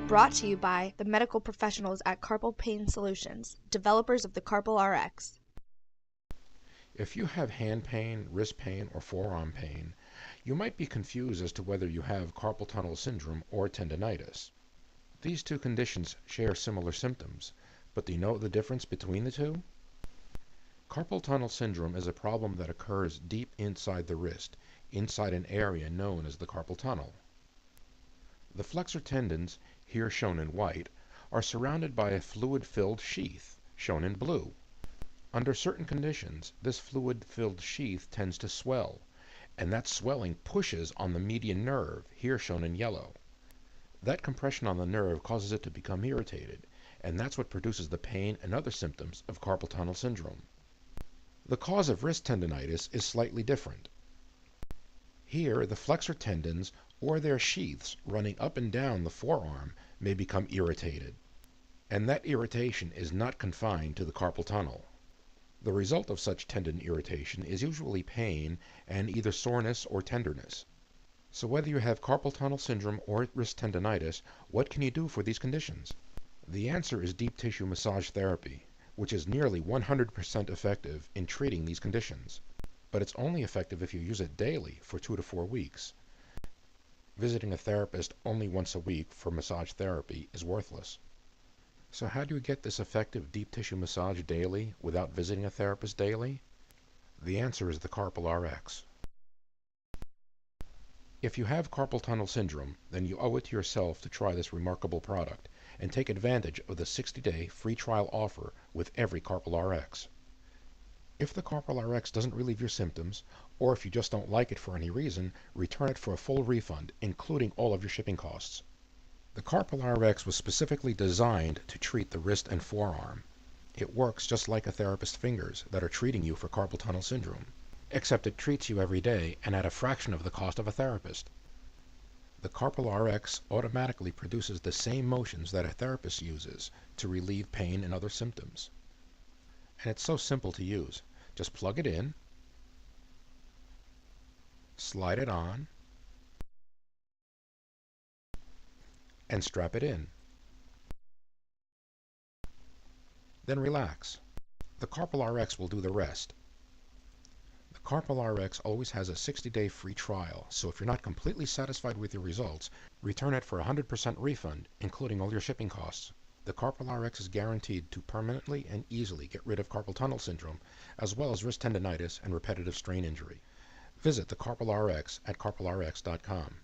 Brought to you by the medical professionals at Carpal Pain Solutions, developers of the Carpal Rx. If you have hand pain, wrist pain, or forearm pain, you might be confused as to whether you have carpal tunnel syndrome or tendonitis. These two conditions share similar symptoms, but do you know the difference between the two? Carpal tunnel syndrome is a problem that occurs deep inside the wrist, inside an area known as the carpal tunnel. The flexor tendons, here shown in white, are surrounded by a fluid-filled sheath, shown in blue. Under certain conditions, this fluid-filled sheath tends to swell, and that swelling pushes on the median nerve, here shown in yellow. That compression on the nerve causes it to become irritated, and that's what produces the pain and other symptoms of carpal tunnel syndrome. The cause of wrist tendonitis is slightly different. Here, the flexor tendons or their sheaths running up and down the forearm may become irritated, and that irritation is not confined to the carpal tunnel. The result of such tendon irritation is usually pain and either soreness or tenderness. So whether you have carpal tunnel syndrome or wrist tendonitis, what can you do for these conditions? The answer is deep tissue massage therapy, which is nearly 100% effective in treating these conditions. But it's only effective if you use it daily for 2 to 4 weeks. Visiting a therapist only once a week for massage therapy is worthless. So how do you get this effective deep tissue massage daily without visiting a therapist daily? The answer is the Carpal Rx. If you have carpal tunnel syndrome, then you owe it to yourself to try this remarkable product and take advantage of the 60-day free trial offer with every Carpal Rx. If the Carpal Rx doesn't relieve your symptoms, or if you just don't like it for any reason, return it for a full refund, including all of your shipping costs. The Carpal Rx was specifically designed to treat the wrist and forearm. It works just like a therapist's fingers that are treating you for carpal tunnel syndrome, except it treats you every day and at a fraction of the cost of a therapist. The Carpal Rx automatically produces the same motions that a therapist uses to relieve pain and other symptoms. And it's so simple to use. Just plug it in, slide it on, and strap it in. Then relax. The Carpal Rx will do the rest. The Carpal Rx always has a 60-day free trial, so if you're not completely satisfied with your results, return it for a 100% refund, including all your shipping costs. The Carpal Rx is guaranteed to permanently and easily get rid of carpal tunnel syndrome, as well as wrist tendonitis and repetitive strain injury. Visit the Carpal Rx at carpalrx.com.